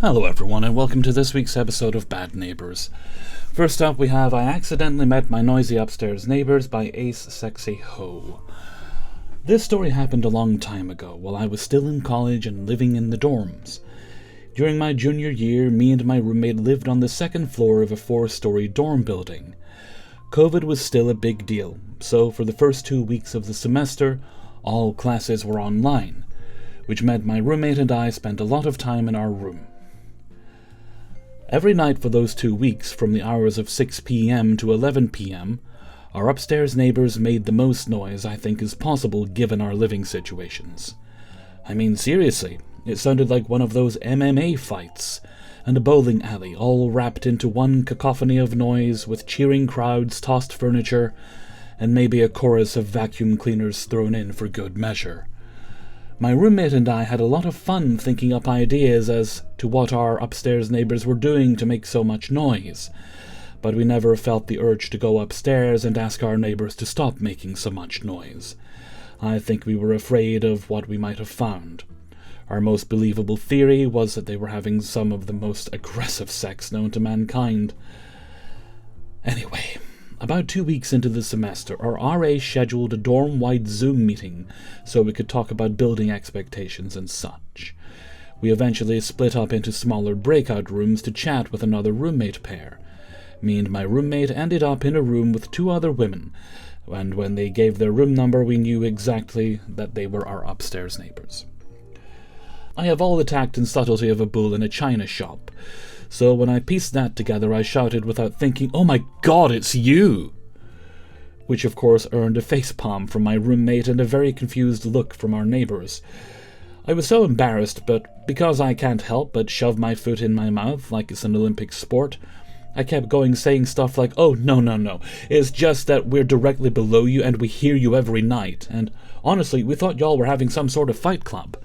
Hello everyone, and welcome to this week's episode of Bad Neighbours. First up we have I Accidentally Met My Noisy Upstairs Neighbours by Ace Sexy Ho. This story happened a long time ago, while I was still in college and living in the dorms. During my junior year, me and my roommate lived on the second floor of a 4-story dorm building. COVID was still a big deal, so for the first 2 weeks of the semester, all classes were online, which meant my roommate and I spent a lot of time in our room. Every night for those 2 weeks, from the hours of 6 p.m. to 11 p.m., our upstairs neighbors made the most noise I think is possible given our living situations. I mean, seriously, it sounded like one of those MMA fights, and a bowling alley all wrapped into one cacophony of noise with cheering crowds, tossed furniture, and maybe a chorus of vacuum cleaners thrown in for good measure. My roommate and I had a lot of fun thinking up ideas as to what our upstairs neighbors were doing to make so much noise, but we never felt the urge to go upstairs and ask our neighbors to stop making so much noise. I think we were afraid of what we might have found. Our most believable theory was that they were having some of the most aggressive sex known to mankind. Anyway, about 2 weeks into the semester, our RA scheduled a dorm-wide Zoom meeting so we could talk about building expectations and such. We eventually split up into smaller breakout rooms to chat with another roommate pair. Me and my roommate ended up in a room with 2 other women, and when they gave their room number we knew exactly that they were our upstairs neighbors. I have all the tact and subtlety of a bull in a china shop, so when I pieced that together I shouted without thinking, "Oh my God, it's you!" Which of course earned a facepalm from my roommate and a very confused look from our neighbors. I was so embarrassed, but because I can't help but shove my foot in my mouth like it's an Olympic sport, I kept going saying stuff like, "Oh, no, it's just that we're directly below you and we hear you every night, and honestly, we thought y'all were having some sort of fight club."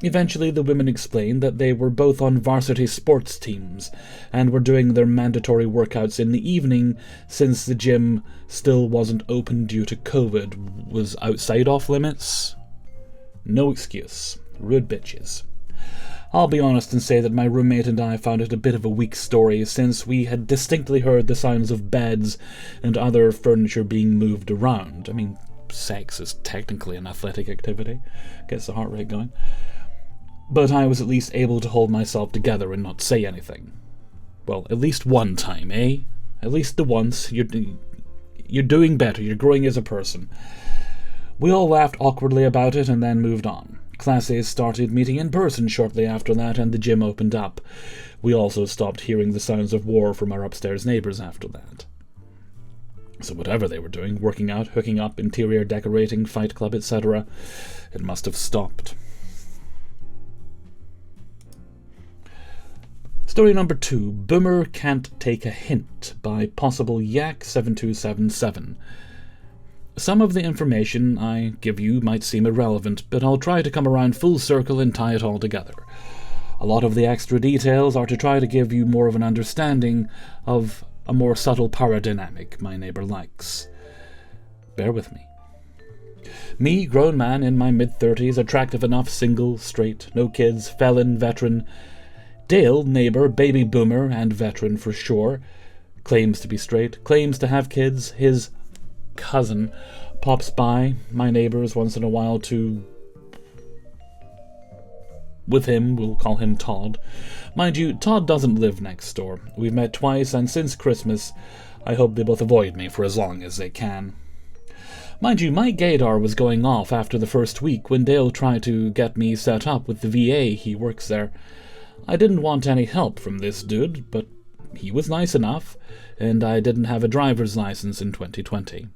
Eventually, the women explained that they were both on varsity sports teams and were doing their mandatory workouts in the evening since the gym still wasn't open due to COVID. Was outside off limits? No excuse. Rude bitches. I'll be honest and say that my roommate and I found it a bit of a weak story since we had distinctly heard the sounds of beds and other furniture being moved around. I mean, sex is technically an athletic activity. Gets the heart rate going. But I was at least able to hold myself together and not say anything. Well, at least one time, eh? At least the once. You're doing better. You're growing as a person. We all laughed awkwardly about it and then moved on. Classes started meeting in person shortly after that, and the gym opened up. We also stopped hearing the sounds of war from our upstairs neighbors after that. So whatever they were doing, working out, hooking up, interior decorating, fight club, etc., it must have stopped. Story number 2, Boomer Can't Take a Hint, by Possible Yak7277. Some of the information I give you might seem irrelevant, but I'll try to come around full circle and tie it all together. A lot of the extra details are to try to give you more of an understanding of a more subtle power dynamic my neighbor likes. Bear with me. Me, grown man in my mid-30s, attractive enough, single, straight, no kids, felon, veteran. Dale, neighbor, baby boomer, and veteran for sure, claims to be straight, claims to have kids. His cousin pops by my neighbors once in a while with him. We'll call him Todd. Mind you, Todd doesn't live next door. We've met twice, and since Christmas, I hope they both avoid me for as long as they can. Mind you, my gaydar was going off after the first week when Dale tried to get me set up with the VA. He works there. I didn't want any help from this dude, but he was nice enough, and I didn't have a driver's license in 2020.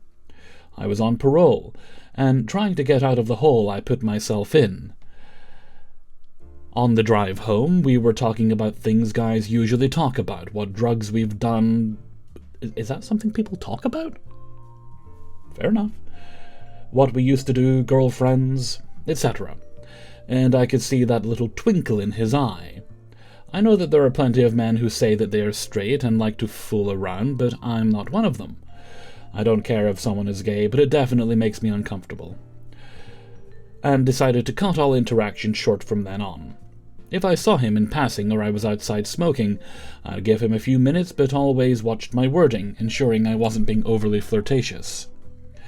I was on parole, and trying to get out of the hole I put myself in. On the drive home, we were talking about things guys usually talk about, what drugs we've done. Is that something people talk about? Fair enough. What we used to do, girlfriends, etc. And I could see that little twinkle in his eye. I know that there are plenty of men who say that they are straight and like to fool around, but I'm not one of them. I don't care if someone is gay, but it definitely makes me uncomfortable. And decided to cut all interaction short from then on. If I saw him in passing or I was outside smoking, I'd give him a few minutes, but always watched my wording, ensuring I wasn't being overly flirtatious.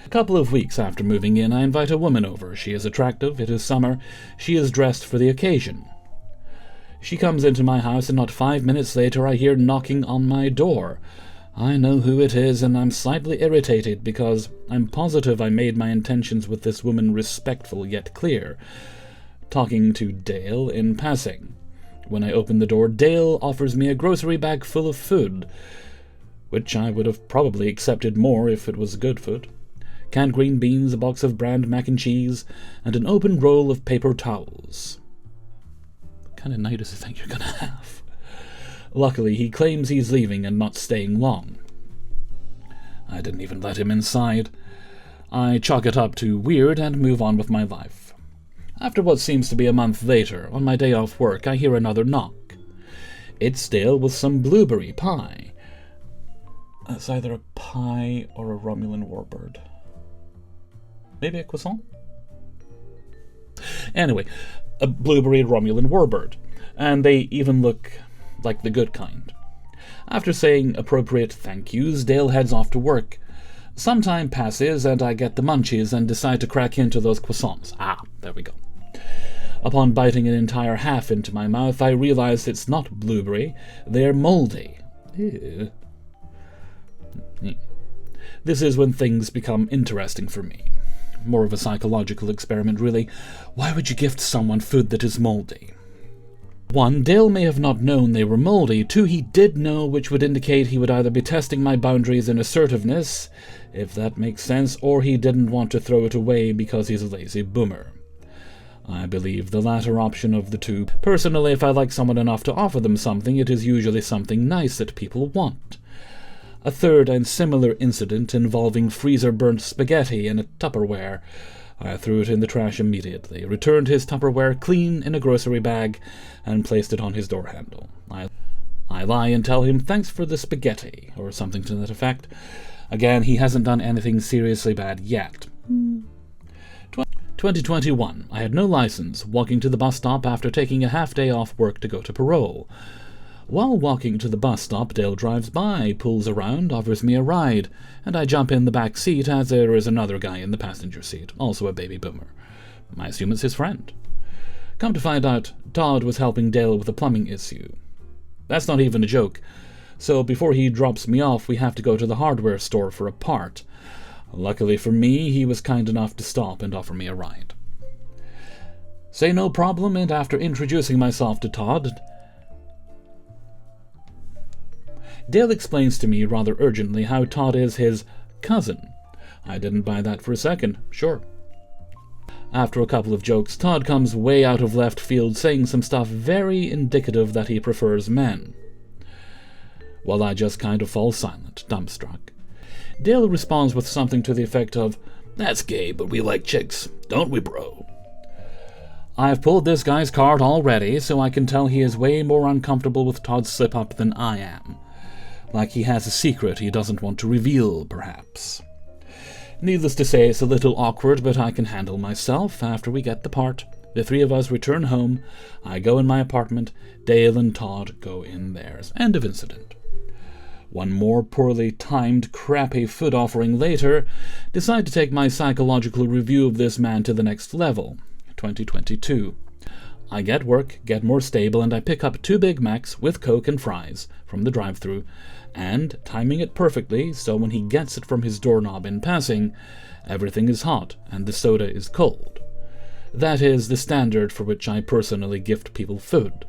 A couple of weeks after moving in, I invite a woman over. She is attractive, it is summer, she is dressed for the occasion. She comes into my house, and not 5 minutes later I hear knocking on my door. I know who it is, and I'm slightly irritated because I'm positive I made my intentions with this woman respectful yet clear. Talking to Dale in passing. When I open the door, Dale offers me a grocery bag full of food, which I would have probably accepted more if it was good food. Canned green beans, a box of brand mac and cheese, and an open roll of paper towels. What kind of night does he think you're gonna have? Luckily, he claims he's leaving and not staying long. I didn't even let him inside. I chalk it up to weird and move on with my life. After what seems to be a month later, on my day off work, I hear another knock. It's Dale with some blueberry pie. It's either a pie or a Romulan warbird. Maybe a croissant? Anyway, a blueberry Romulan warbird, and they even look like the good kind. After saying appropriate thank yous, Dale heads off to work. Some time passes, and I get the munchies and decide to crack into those croissants. There we go. Upon biting an entire half into my mouth, I realize it's not blueberry, they're moldy. Ew. This is when things become interesting for me. More of a psychological experiment, really. Why would you gift someone food that is moldy? 1. Dale may have not known they were moldy. 2. He did know, which would indicate he would either be testing my boundaries in assertiveness, if that makes sense, or he didn't want to throw it away because he's a lazy boomer. I believe the latter option of the two. Personally, if I like someone enough to offer them something, it is usually something nice that people want. A third and similar incident involving freezer-burnt spaghetti in a Tupperware. I threw it in the trash immediately, returned his Tupperware clean in a grocery bag, and placed it on his door handle. I lie and tell him thanks for the spaghetti, or something to that effect. Again, he hasn't done anything seriously bad yet. 2021. I had no license, walking to the bus stop after taking a half-day off work to go to parole. While walking to the bus stop, Dale drives by, pulls around, offers me a ride, and I jump in the back seat as there is another guy in the passenger seat, also a baby boomer. I assume it's his friend. Come to find out, Todd was helping Dale with a plumbing issue. That's not even a joke. So before he drops me off, we have to go to the hardware store for a part. Luckily for me, he was kind enough to stop and offer me a ride. Say no problem, and after introducing myself to Todd, Dale explains to me rather urgently how Todd is his cousin. I didn't buy that for a second. Sure. After a couple of jokes, Todd comes way out of left field saying some stuff very indicative that he prefers men. Well, I just kind of fall silent, dumbstruck. Dale responds with something to the effect of, "That's gay, but we like chicks, don't we, bro?" I've pulled this guy's card already, so I can tell he is way more uncomfortable with Todd's slip-up than I am. Like he has a secret he doesn't want to reveal, perhaps. Needless to say, it's a little awkward, but I can handle myself. After we get the part, the three of us return home. I go in my apartment, Dale and Todd go in theirs. End of incident. One more poorly timed, crappy food offering later, decide to take my psychological review of this man to the next level. 2022. I get work, get more stable, and I pick up 2 Big Macs with Coke and fries from the drive-thru, and, timing it perfectly so when he gets it from his doorknob in passing, everything is hot and the soda is cold. That is the standard for which I personally gift people food.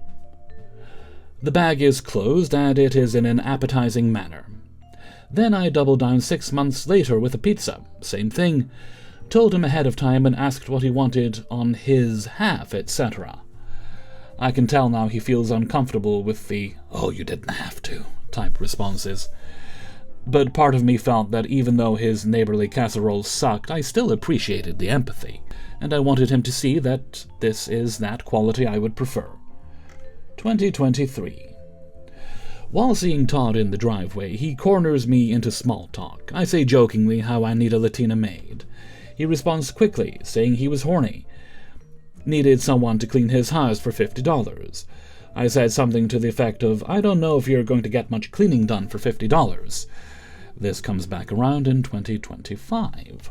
The bag is closed, and it is in an appetizing manner. Then I double down 6 months later with a pizza. Same thing. Told him ahead of time and asked what he wanted on his half, etc. I can tell now he feels uncomfortable with the "oh, you didn't have to" type responses. But part of me felt that even though his neighborly casserole sucked, I still appreciated the empathy, and I wanted him to see that this is that quality I would prefer. 2023. While seeing Todd in the driveway, he corners me into small talk. I say jokingly how I need a Latina maid. He responds quickly, saying he was horny. needed someone to clean his house for $50. I said something to the effect of, "I don't know if you're going to get much cleaning done for $50. This comes back around in 2025.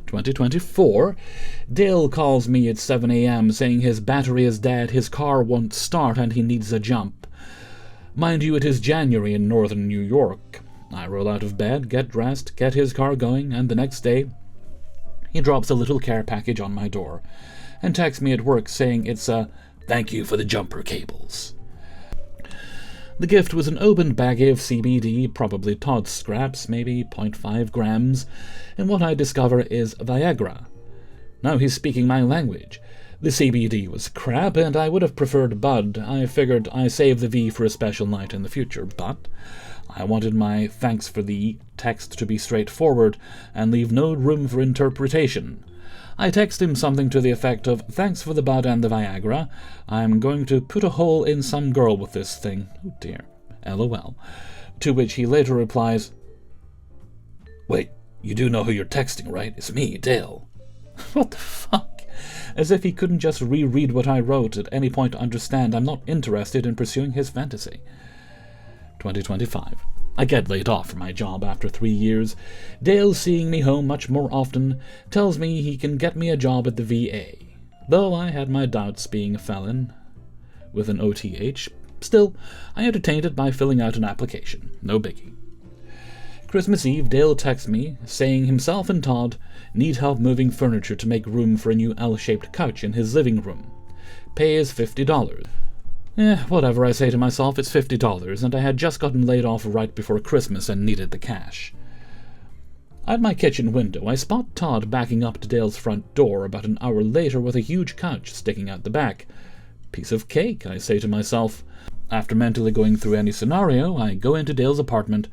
2024, Dale calls me at 7 a.m. saying his battery is dead, his car won't start, and he needs a jump. Mind you, it is January in northern New York. I roll out of bed, get dressed, get his car going, and the next day he drops a little care package on my door and texts me at work saying it's a "thank you for the jumper cables." The gift was an opened baggie of CBD, probably Todd's scraps, maybe 0.5 grams, and what I discover is Viagra. Now he's speaking my language. The CBD was crap, and I would have preferred bud. I figured I save the V for a special night in the future, but I wanted my thanks for the text to be straightforward and leave no room for interpretation. I text him something to the effect of, "Thanks for the bud and the Viagra. I'm going to put a hole in some girl with this thing. Oh dear. LOL. To which he later replies, "Wait, you do know who you're texting, right? It's me, Dale." What the fuck? As if he couldn't just reread what I wrote at any point to understand I'm not interested in pursuing his fantasy. 2025. I get laid off from my job after 3 years. Dale, seeing me home much more often, tells me he can get me a job at the VA. Though I had my doubts being a felon with an OTH, still, I entertained it by filling out an application. No biggie. Christmas Eve, Dale texts me, saying himself and Todd need help moving furniture to make room for a new L-shaped couch in his living room. Pay is $50. Whatever, I say to myself, it's $50, and I had just gotten laid off right before Christmas and needed the cash. At my kitchen window, I spot Todd backing up to Dale's front door about an hour later with a huge couch sticking out the back. Piece of cake, I say to myself. After mentally going through any scenario, I go into Dale's apartment,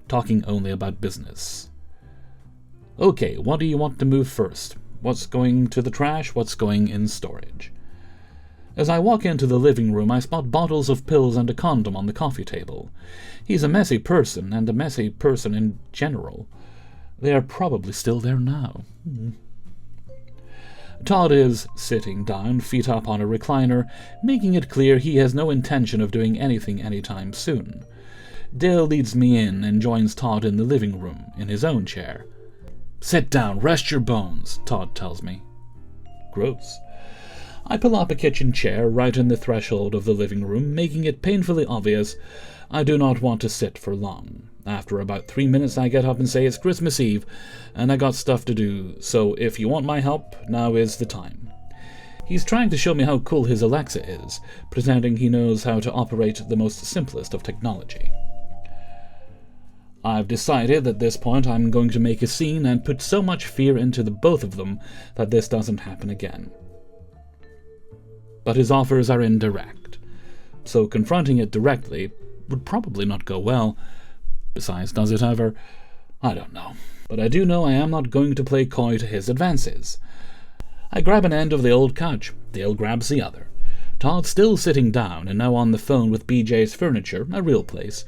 talking only about business. Okay, what do you want to move first? What's going to the trash? What's going in storage? As I walk into the living room, I spot bottles of pills and a condom on the coffee table. He's a messy person, and a messy person in general. They are probably still there now. Todd is sitting down, feet up on a recliner, making it clear he has no intention of doing anything anytime soon. Dale leads me in and joins Todd in the living room, in his own chair. "Sit down, rest your bones," Todd tells me. Gross. I pull up a kitchen chair right in the threshold of the living room, making it painfully obvious I do not want to sit for long. After about 3 minutes I get up and say it's Christmas Eve, and I got stuff to do, so if you want my help, now is the time. He's trying to show me how cool his Alexa is, pretending he knows how to operate the most simplest of technology. I've decided at this point I'm going to make a scene and put so much fear into the both of them that this doesn't happen again. But his offers are indirect, so confronting it directly would probably not go well. Besides, does it ever? I don't know. But I do know I am not going to play coy to his advances. I grab an end of the old couch. Dale grabs the other. Todd's still sitting down and now on the phone with BJ's Furniture, a real place,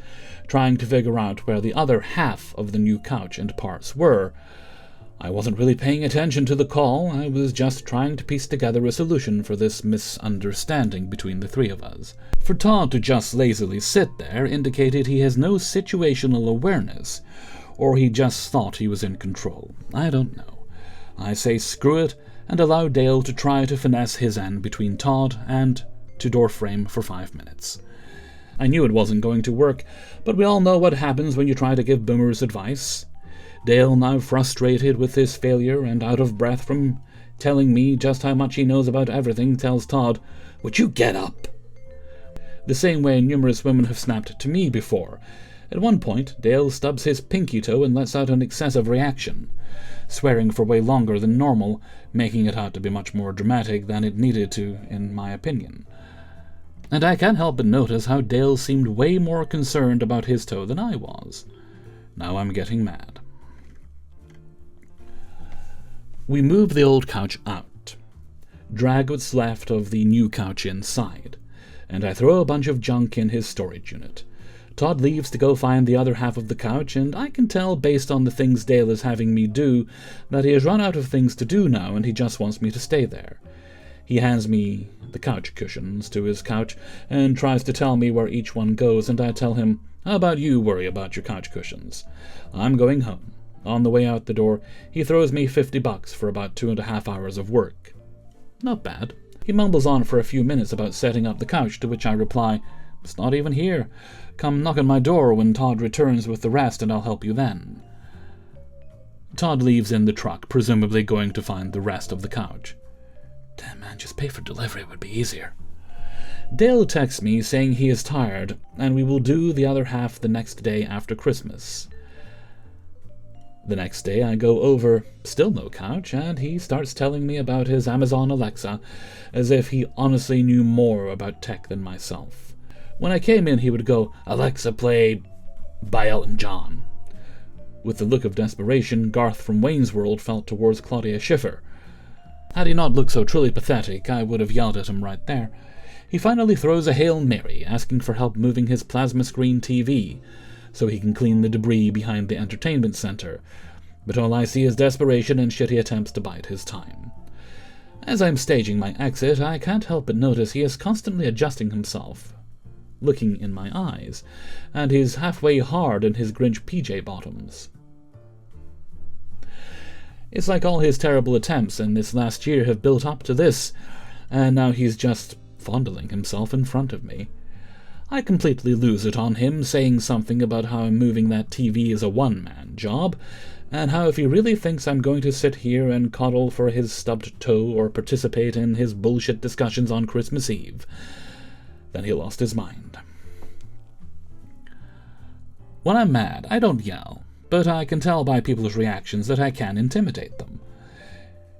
trying to figure out where the other half of the new couch and parts were. I wasn't really paying attention to the call. I was just trying to piece together a solution for this misunderstanding between the three of us. For Todd to just lazily sit there indicated he has no situational awareness, or he just thought he was in control. I don't know. I say screw it, and allow Dale to try to finesse his end between Todd and to doorframe for 5 minutes. I knew it wasn't going to work, but we all know what happens when you try to give boomers advice. Dale, now frustrated with his failure and out of breath from telling me just how much he knows about everything, tells Todd, "Would you get up?" The same way numerous women have snapped to me before. At one point, Dale stubs his pinky toe and lets out an excessive reaction, swearing for way longer than normal, making it out to be much more dramatic than it needed to, in my opinion. And I can't help but notice how Dale seemed way more concerned about his toe than I was. Now I'm getting mad. We move the old couch out, drag what's left of the new couch inside, and I throw a bunch of junk in his storage unit. Todd leaves to go find the other half of the couch, and I can tell based on the things Dale is having me do that he has run out of things to do now and he just wants me to stay there. He hands me the couch cushions to his couch and tries to tell me where each one goes, and I tell him, "How about you worry about your couch cushions? I'm going home." On the way out the door, he throws me $50 for about 2.5 hours of work. Not bad. He mumbles on for a few minutes about setting up the couch, to which I reply, "It's not even here. Come knock on my door when Todd returns with the rest and I'll help you then." Todd leaves in the truck, presumably going to find the rest of the couch. Damn man, just pay for delivery would be easier. Dale texts me saying he is tired, and we will do the other half the next day after Christmas. The next day I go over, still no couch, and he starts telling me about his Amazon Alexa, as if he honestly knew more about tech than myself. When I came in, he would go, "Alexa, play by Elton John." With the look of desperation Garth from Wayne's World felt towards Claudia Schiffer. Had he not looked so truly pathetic, I would have yelled at him right there. He finally throws a Hail Mary, asking for help moving his plasma screen TV, so he can clean the debris behind the entertainment center, but all I see is desperation and shitty attempts to bide his time. As I'm staging my exit, I can't help but notice he is constantly adjusting himself, looking in my eyes, and he's halfway hard in his Grinch PJ bottoms. It's like all his terrible attempts in this last year have built up to this, and now he's just fondling himself in front of me. I completely lose it on him, saying something about how moving that TV is a one-man job, and how if he really thinks I'm going to sit here and coddle for his stubbed toe or participate in his bullshit discussions on Christmas Eve, then he lost his mind. When I'm mad, I don't yell, but I can tell by people's reactions that I can intimidate them.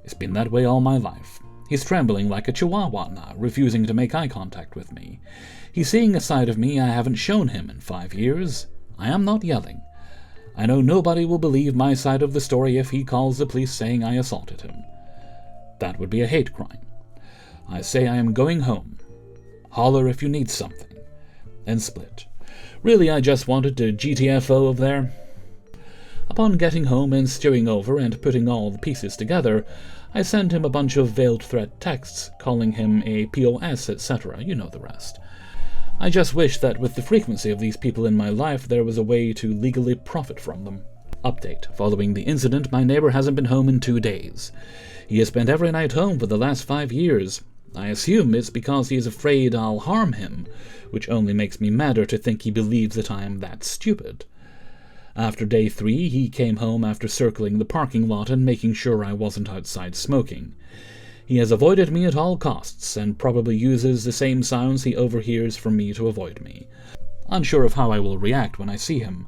It's been that way all my life. He's trembling like a chihuahua now, refusing to make eye contact with me. He's seeing a side of me I haven't shown him in 5 years. I am not yelling. I know nobody will believe my side of the story if he calls the police saying I assaulted him. That would be a hate crime. I say I am going home. Holler if you need something. And split. Really, I just wanted to GTFO of there. Upon getting home and stewing over and putting all the pieces together, I sent him a bunch of veiled threat texts, calling him a POS, etc. You know the rest. I just wish that with the frequency of these people in my life, there was a way to legally profit from them. Update. Following the incident, my neighbor hasn't been home in 2 days. He has spent every night home for the last 5 years. I assume it's because he is afraid I'll harm him, which only makes me madder to think he believes that I am that stupid. After day 3, he came home after circling the parking lot and making sure I wasn't outside smoking. He has avoided me at all costs, and probably uses the same sounds he overhears from me to avoid me. Unsure of how I will react when I see him.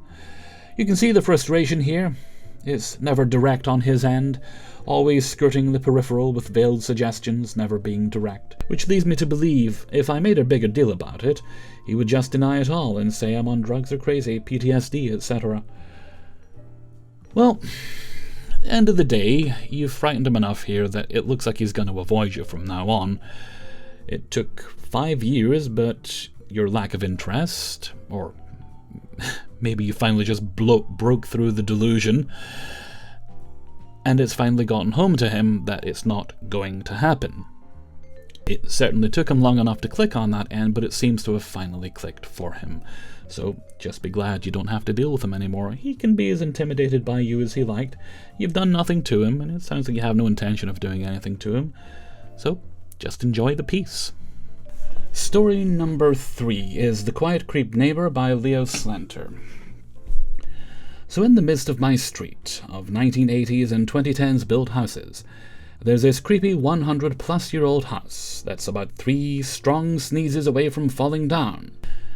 You can see the frustration here. It's never direct on his end, always skirting the peripheral with veiled suggestions, never being direct. Which leads me to believe, if I made a bigger deal about it, he would just deny it all and say I'm on drugs or crazy, PTSD, etc. Well, at the end of the day, you've frightened him enough here that it looks like he's going to avoid you from now on. It took 5 years, but your lack of interest, or maybe you finally just broke through the delusion, and it's finally gotten home to him that it's not going to happen. It certainly took him long enough to click on that end, but it seems to have finally clicked for him. So just be glad you don't have to deal with him anymore. He can be as intimidated by you as he liked. You've done nothing to him, and it sounds like you have no intention of doing anything to him. So just enjoy the peace. Story number 3 is The Quiet Creep Neighbor by Leo Slenter. So in the midst of my street of 1980s and 2010s built houses, there's this creepy 100-plus-year-old house that's about 3 strong sneezes away from falling down.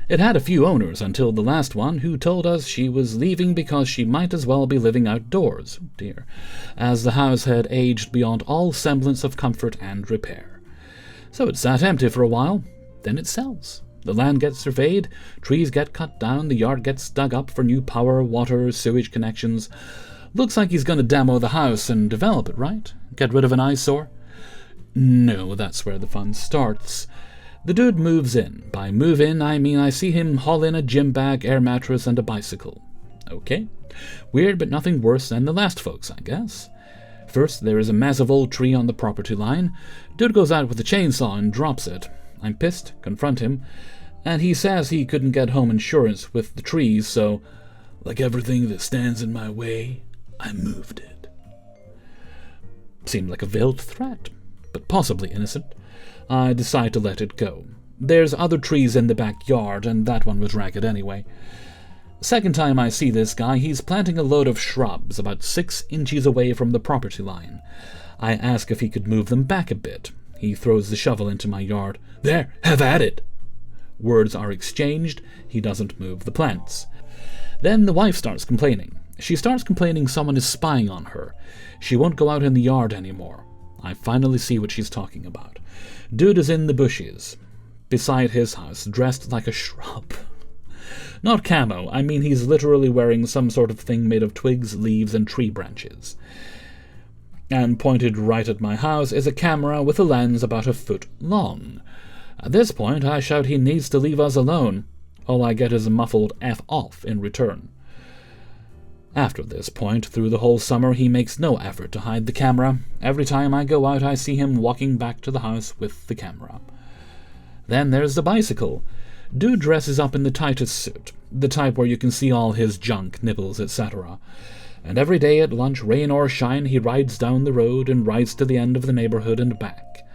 It had a few owners until the last one, who told us she was leaving because she might as well be living outdoors, dear, as the house had aged beyond all semblance of comfort and repair. So it sat empty for a while, then it sells. The land gets surveyed, trees get cut down, the yard gets dug up for new power, water, sewage connections. Looks like he's going to demo the house and develop it, right? Get rid of an eyesore? No, that's where the fun starts. The dude moves in. By move in, I mean I see him haul in a gym bag, air mattress, and a bicycle. Okay. Weird, but nothing worse than the last folks, I guess. First, there is a massive old tree on the property line. Dude goes out with a chainsaw and drops it. I'm pissed, confront him, and he says he couldn't get home insurance with the trees, so, like everything that stands in my way, I moved it. Seemed like a veiled threat, but possibly innocent. I decide to let it go. There's other trees in the backyard, and that one was ragged anyway. Second time I see this guy, he's planting a load of shrubs about 6 inches away from the property line. I ask if he could move them back a bit. He throws the shovel into my yard. There, have at it! Words are exchanged. He doesn't move the plants. Then the wife starts complaining. She starts complaining someone is spying on her. She won't go out in the yard anymore. I finally see what she's talking about. Dude is in the bushes, beside his house, dressed like a shrub. Not camo, I mean he's literally wearing some sort of thing made of twigs, leaves, and tree branches. And pointed right at my house is a camera with a lens about a foot long. At this point, I shout he needs to leave us alone. All I get is a muffled F off in return. After this point, through the whole summer, he makes no effort to hide the camera. Every time I go out, I see him walking back to the house with the camera. Then there's the bicycle. Dude dresses up in the tightest suit, the type where you can see all his junk, nipples, etc. And every day at lunch, rain or shine, he rides down the road and rides to the end of the neighborhood and back.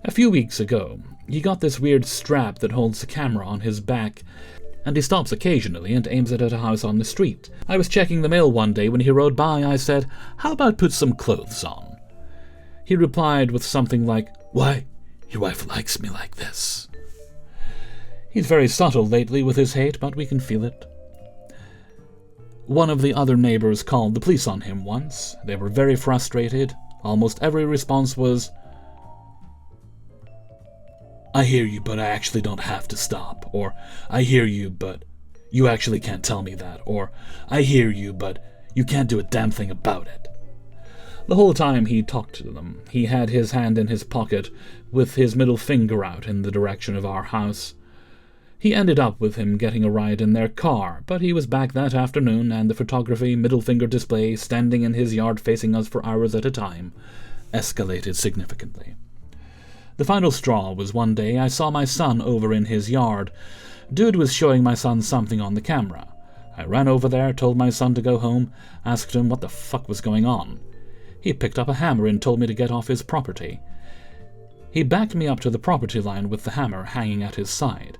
A few weeks ago, he got this weird strap that holds the camera on his back, and he stops occasionally and aims it at a house on the street. I was checking the mail one day when he rode by. I said, "How about put some clothes on?" He replied with something like, "Why, your wife likes me like this." He's very subtle lately with his hate, but we can feel it. One of the other neighbors called the police on him once. They were very frustrated. Almost every response was, "I hear you, but I actually don't have to stop," or "I hear you, but you actually can't tell me that," or "I hear you, but you can't do a damn thing about it." The whole time he talked to them, he had his hand in his pocket, with his middle finger out in the direction of our house. He ended up with him getting a ride in their car, but he was back that afternoon, and the photography middle finger display, standing in his yard facing us for hours at a time, escalated significantly. The final straw was one day I saw my son over in his yard. Dude was showing my son something on the camera. I ran over there, told my son to go home, asked him what the fuck was going on. He picked up a hammer and told me to get off his property. He backed me up to the property line with the hammer hanging at his side.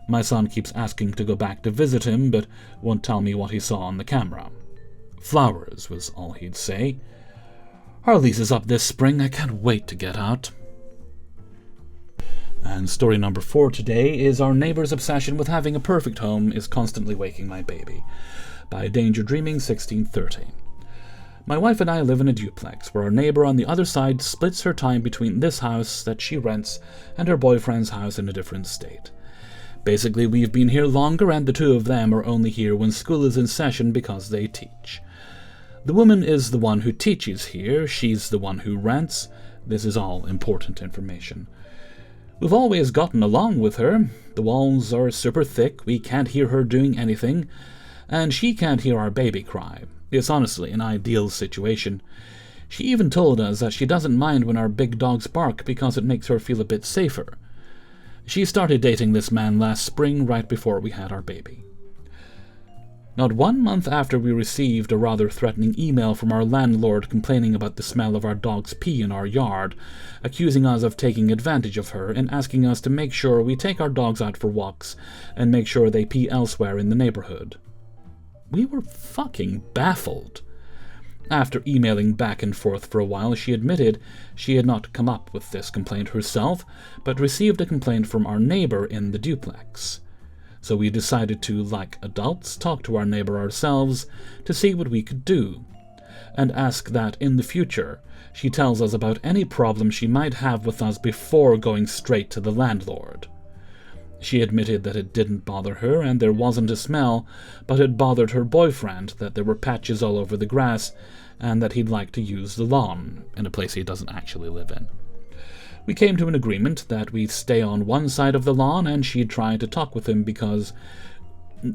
My son keeps asking to go back to visit him, but won't tell me what he saw on the camera. Flowers was all he'd say. Our lease is up this spring. I can't wait to get out. And story number 4 today is Our Neighbor's Obsession with Having a Perfect Home is Constantly Waking My Baby, by Danger Dreaming 1630. My wife and I live in a duplex where our neighbor on the other side splits her time between this house that she rents and her boyfriend's house in a different state. Basically, we've been here longer, and the two of them are only here when school is in session because they teach. The woman is the one who teaches here, she's the one who rents. This is all important information. We've always gotten along with her. The walls are super thick, we can't hear her doing anything, and she can't hear our baby cry. It's honestly an ideal situation. She even told us that she doesn't mind when our big dogs bark because it makes her feel a bit safer. She started dating this man last spring, right before we had our baby. Not 1 month after we received a rather threatening email from our landlord complaining about the smell of our dog's pee in our yard, accusing us of taking advantage of her and asking us to make sure we take our dogs out for walks and make sure they pee elsewhere in the neighborhood. We were fucking baffled. After emailing back and forth for a while, she admitted she had not come up with this complaint herself, but received a complaint from our neighbor in the duplex. So we decided to, like adults, talk to our neighbor ourselves to see what we could do, and ask that in the future she tells us about any problem she might have with us before going straight to the landlord. She admitted that it didn't bother her and there wasn't a smell, but it bothered her boyfriend that there were patches all over the grass and that he'd like to use the lawn, in a place he doesn't actually live in. We came to an agreement that we'd stay on one side of the lawn and she'd try to talk with him because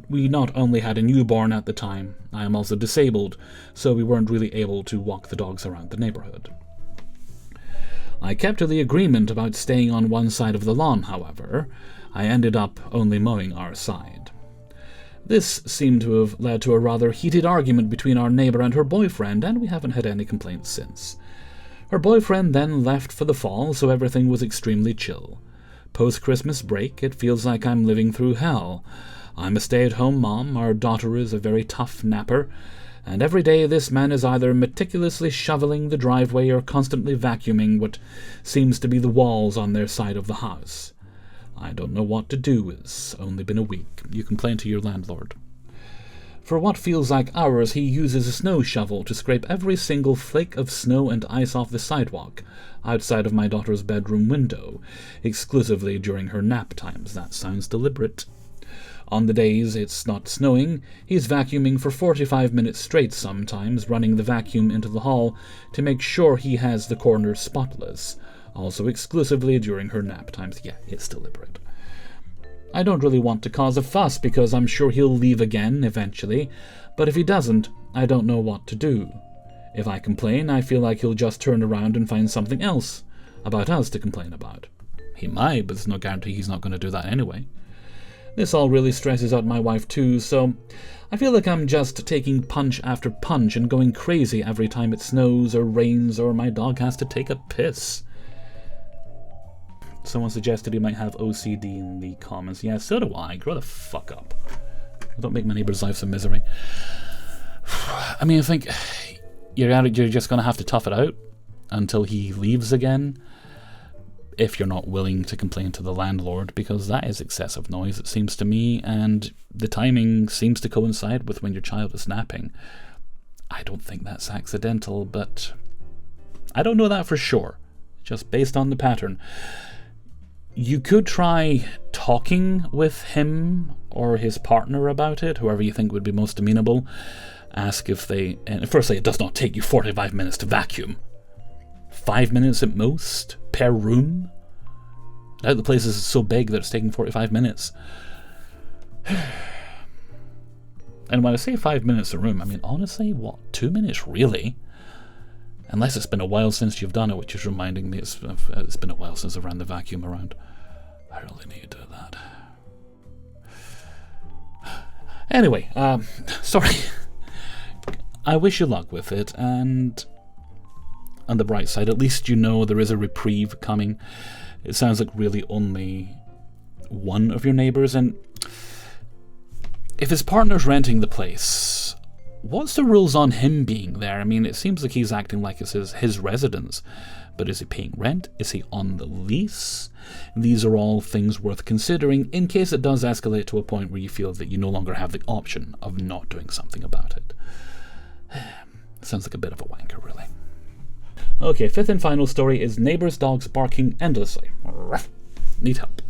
we not only had a newborn at the time, I am also disabled, so we weren't really able to walk the dogs around the neighborhood. I kept to the agreement about staying on one side of the lawn, however. I ended up only mowing our side. This seemed to have led to a rather heated argument between our neighbour and her boyfriend, and we haven't had any complaints since. Her boyfriend then left for the fall, so everything was extremely chill. Post-Christmas break, it feels like I'm living through hell. I'm a stay-at-home mom, our daughter is a very tough napper, and every day this man is either meticulously shoveling the driveway or constantly vacuuming what seems to be the walls on their side of the house. I don't know what to do. It's only been a week. You complain to your landlord. For what feels like hours, he uses a snow shovel to scrape every single flake of snow and ice off the sidewalk outside of my daughter's bedroom window, exclusively during her nap times. That sounds deliberate. On the days it's not snowing, he's vacuuming for 45 minutes straight sometimes, running the vacuum into the hall to make sure he has the corners spotless, also exclusively during her nap times. Yeah, it's deliberate. I don't really want to cause a fuss because I'm sure he'll leave again eventually, but if he doesn't, I don't know what to do. If I complain, I feel like he'll just turn around and find something else about us to complain about. He might, but there's no guarantee he's not going to do that anyway. This all really stresses out my wife too, so I feel like I'm just taking punch after punch and going crazy every time it snows or rains or my dog has to take a piss. Someone suggested he might have OCD in the comments. Yeah, so do I. Grow the fuck up. Don't make my neighbour's life a misery. I mean, I think you're just going to have to tough it out until he leaves again, if you're not willing to complain to the landlord, because that is excessive noise, it seems to me, and the timing seems to coincide with when your child is napping. I don't think that's accidental, but I don't know that for sure, just based on the pattern. You could try talking with him or his partner about it, whoever you think would be most amenable. Ask if they... And firstly, it does not take you 45 minutes to vacuum. 5 minutes at most per room. Now the place is so big that it's taking 45 minutes. And when I say 5 minutes a room, I mean, honestly, what, 2 minutes, really? Unless it's been a while since you've done it, which is reminding me it's been a while since I've ran the vacuum around. I really need to do that. Anyway, sorry. I wish you luck with it, and on the bright side, at least you know there is a reprieve coming. It sounds like really only one of your neighbours, and if his partner's renting the place, what's the rules on him being there? I mean, it seems like he's acting like it's his residence, but is he paying rent? Is he on the lease? These are all things worth considering in case it does escalate to a point where you feel that you no longer have the option of not doing something about it. Sounds like a bit of a wanker, really. Okay, fifth and final story is Neighbours' Dogs Barking Endlessly. Need help.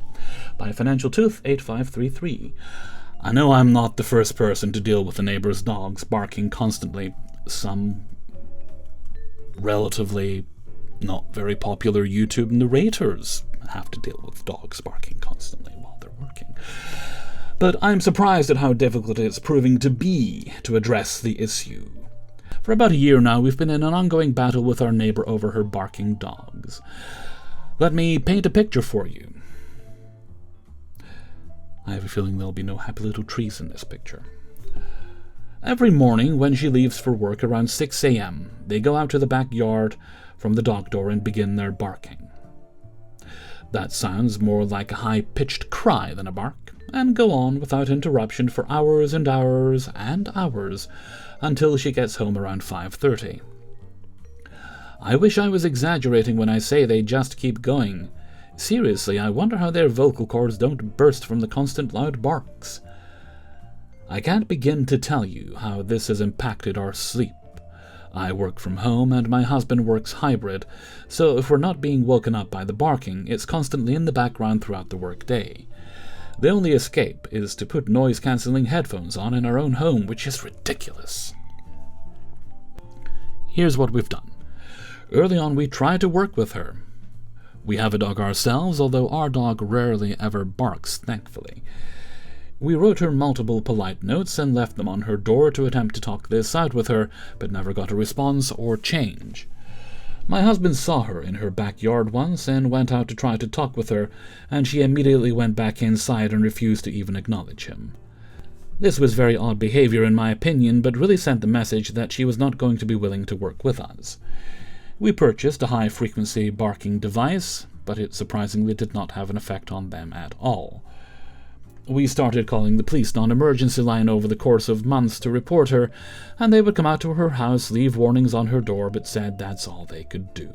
By Financial Tooth 8533. I know I'm not the first person to deal with the neighbours' dogs barking constantly. Some relatively not very popular YouTube narrators have to deal with dogs barking constantly while they're working. But I'm surprised at how difficult it's proving to be to address the issue. For about a year now, we've been in an ongoing battle with our neighbour over her barking dogs. Let me paint a picture for you. I have a feeling there'll be no happy little trees in this picture. Every morning when she leaves for work around 6 a.m, they go out to the backyard from the dog door and begin their barking. That sounds more like a high-pitched cry than a bark, and go on without interruption for hours and hours and hours until she gets home around 5:30. I wish I was exaggerating when I say they just keep going. Seriously, I wonder how their vocal cords don't burst from the constant loud barks. I can't begin to tell you how this has impacted our sleep. I work from home and my husband works hybrid, so if we're not being woken up by the barking, it's constantly in the background throughout the workday. The only escape is to put noise-cancelling headphones on in our own home, which is ridiculous. Here's what we've done. Early on, we tried to work with her. We have a dog ourselves, although our dog rarely ever barks, thankfully. We wrote her multiple polite notes and left them on her door to attempt to talk this out with her, but never got a response or change. My husband saw her in her backyard once and went out to try to talk with her, and she immediately went back inside and refused to even acknowledge him. This was very odd behavior in my opinion, but really sent the message that she was not going to be willing to work with us. We purchased a high-frequency barking device, but it surprisingly did not have an effect on them at all. We started calling the police non-emergency line over the course of months to report her, and they would come out to her house, leave warnings on her door, but said that's all they could do.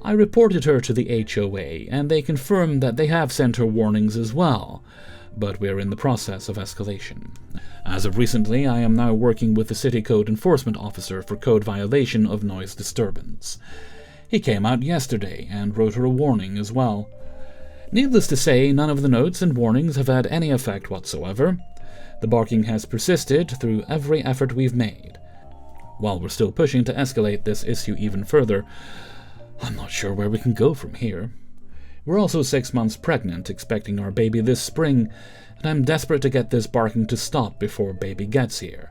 I reported her to the HOA, and they confirmed that they have sent her warnings as well, but we're in the process of escalation. As of recently, I am now working with the City Code Enforcement Officer for code violation of noise disturbance. He came out yesterday and wrote her a warning as well. Needless to say, none of the notes and warnings have had any effect whatsoever. The barking has persisted through every effort we've made. While we're still pushing to escalate this issue even further, I'm not sure where we can go from here. We're also 6 months pregnant, expecting our baby this spring, and I'm desperate to get this barking to stop before baby gets here.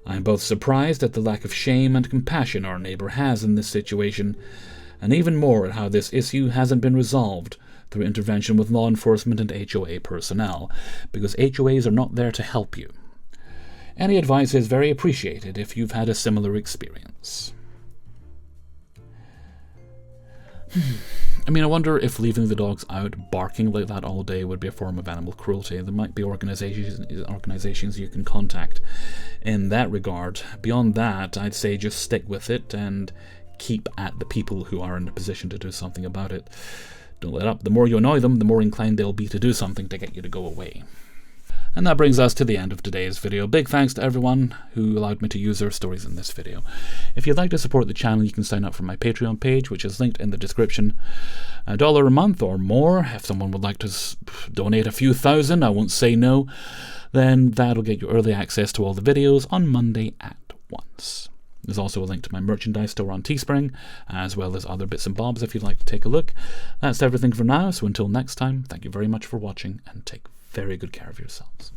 I'm both surprised at the lack of shame and compassion our neighbor has in this situation, and even more at how this issue hasn't been resolved through intervention with law enforcement and HOA personnel, because HOAs are not there to help you. Any advice is very appreciated if you've had a similar experience. I mean, I wonder if leaving the dogs out barking like that all day would be a form of animal cruelty. There might be organizations you can contact in that regard. Beyond that, I'd say just stick with it and keep at the people who are in a position to do something about it. Don't let up. The more you annoy them, the more inclined they'll be to do something to get you to go away. And that brings us to the end of today's video. Big thanks to everyone who allowed me to use their stories in this video. If you'd like to support the channel, you can sign up for my Patreon page, which is linked in the description. $1 a month or more. If someone would like to donate a few thousand, I won't say no, then that'll get you early access to all the videos on Monday at once. There's also a link to my merchandise store on Teespring, as well as other bits and bobs if you'd like to take a look. That's everything for now, so until next time, thank you very much for watching, and take very good care of yourselves.